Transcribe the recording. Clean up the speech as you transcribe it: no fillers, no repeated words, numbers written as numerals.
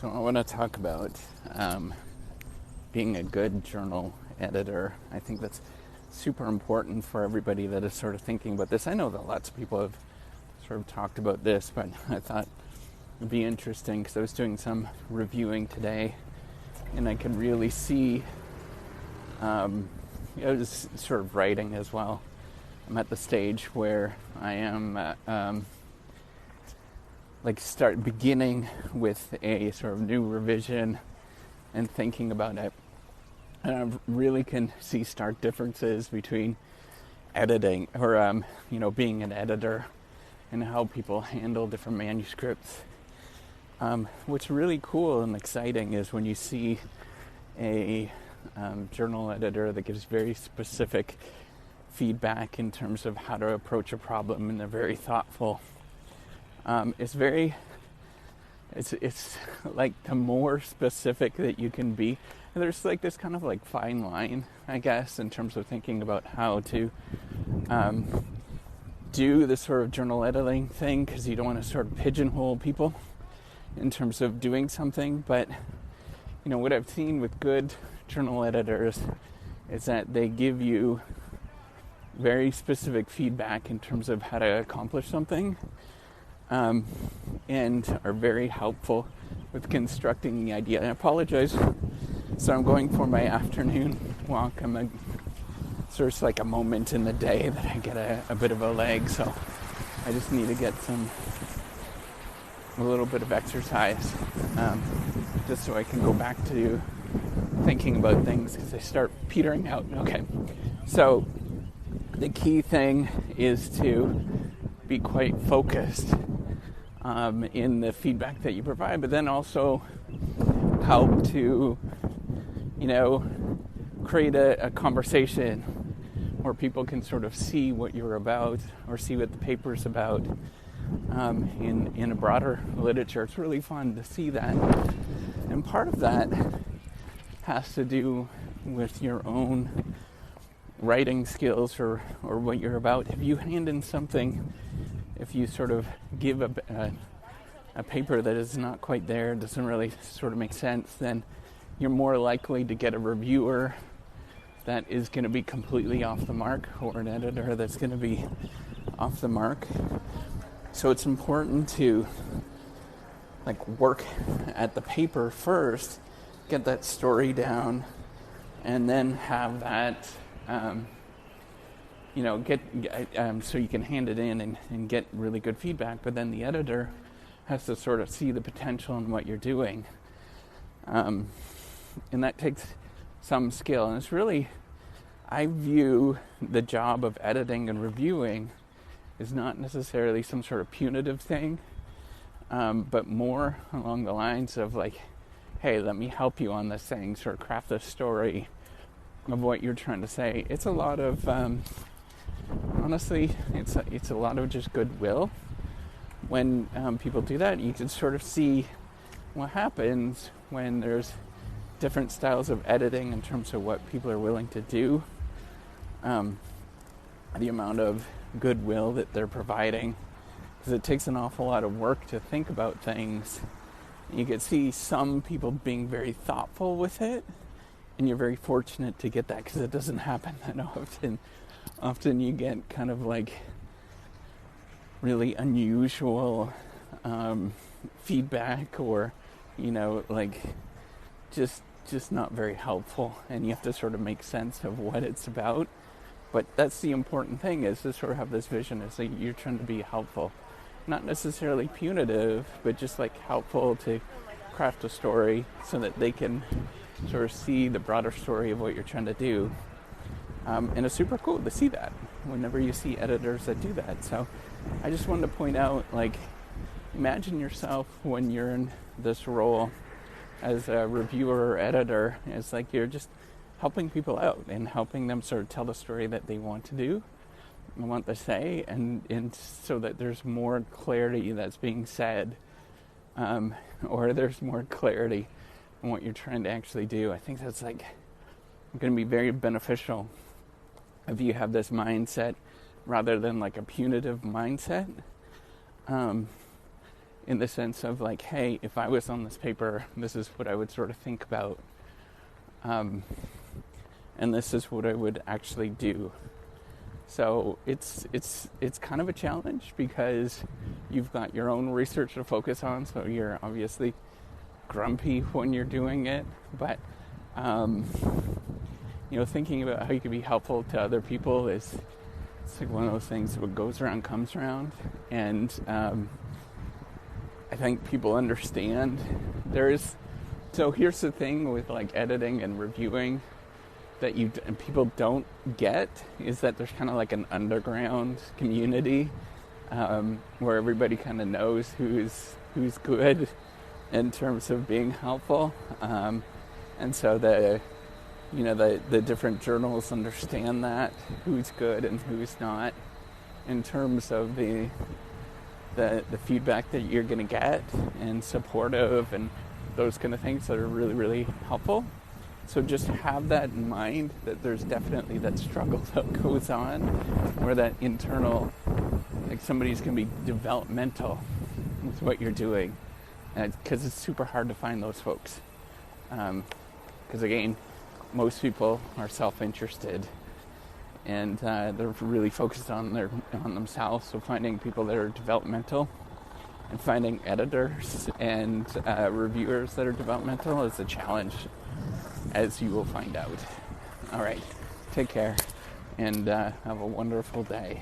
So I want to talk about being a good journal editor. I think that's super important for everybody that is sort of thinking about this. I know that lots of people have sort of talked about this, but I thought it'd be interesting because I was doing some reviewing today and I could really see, I was sort of writing as well. I'm at the stage where I am start beginning with a sort of new revision and thinking about it. And I really can see stark differences between editing or, being an editor and how people handle different manuscripts. What's really cool and exciting is when you see a journal editor that gives very specific feedback in terms of how to approach a problem, and they're very thoughtful. It's like the more specific that you can be. And there's like this kind of like fine line, I guess, in terms of thinking about how to do this sort of journal editing thing, because you don't want to sort of pigeonhole people in terms of doing something. But what I've seen with good journal editors is that they give you very specific feedback in terms of how to accomplish something. And are very helpful with constructing the idea. I apologize. So I'm going for my afternoon walk. Sort of like a moment in the day that I get a bit of a leg. So I just need to get a little bit of exercise, just so I can go back to thinking about things, because I start petering out. Okay. So the key thing is to be quite focused in the feedback that you provide, but then also help to, create a conversation where people can sort of see what you're about or see what the paper's about in a broader literature. It's really fun to see that. And part of that has to do with your own writing skills or what you're about. If you hand in something, if you sort of give a paper that is not quite there, doesn't really sort of make sense, then you're more likely to get a reviewer that is going to be completely off the mark, or an editor that's going to be off the mark. So it's important to work at the paper first, get that story down, and then have that so you can hand it in and get really good feedback. But then the editor has to sort of see the potential in what you're doing. And that takes some skill. And it's really, I view the job of editing and reviewing is not necessarily some sort of punitive thing, but more along the lines of hey, let me help you on this thing, sort of craft this story of what you're trying to say. It's a lot of, honestly, it's a lot of just goodwill. When people do that, you can sort of see what happens when there's different styles of editing in terms of what people are willing to do, the amount of goodwill that they're providing, because it takes an awful lot of work to think about things. You can see some people being very thoughtful with it, and you're very fortunate to get that, because it doesn't happen that often. Often you get kind of really unusual feedback, or just not very helpful, and you have to sort of make sense of what it's about. But that's the important thing, is to sort of have this vision, is that you're trying to be helpful, not necessarily punitive, but just helpful to craft a story so that they can sort of see the broader story of what you're trying to do. And it's super cool to see that whenever you see editors that do that. So I just wanted to point out, imagine yourself when you're in this role as a reviewer or editor. It's you're just helping people out and helping them sort of tell the story that they want to do and want to say, and so that there's more clarity that's being said, or there's more clarity in what you're trying to actually do. I think that's going to be very beneficial if you have this mindset rather than a punitive mindset. in the sense of like, hey, if I was on this paper, this is what I would sort of think about, and this is what I would actually do. So it's kind of a challenge because you've got your own research to focus on, so you're obviously grumpy when you're doing it, but thinking about how you can be helpful to other people it's like one of those things, what goes around comes around, and I think people understand. So here's the thing with like editing and reviewing that people don't get, is that there's kind of like an underground community where everybody kind of knows who's good in terms of being helpful, and so the different journals understand that who's good and who's not in terms of the feedback that you're going to get, and supportive and those kind of things that are really, really helpful. So just have that in mind, that there's definitely that struggle that goes on, where that internal, like somebody's going to be developmental with what you're doing, because it's super hard to find those folks. Because again, most people are self-interested, and they're really focused on themselves. So finding people that are developmental and finding editors and reviewers that are developmental is a challenge, as you will find out. All right, take care, and have a wonderful day.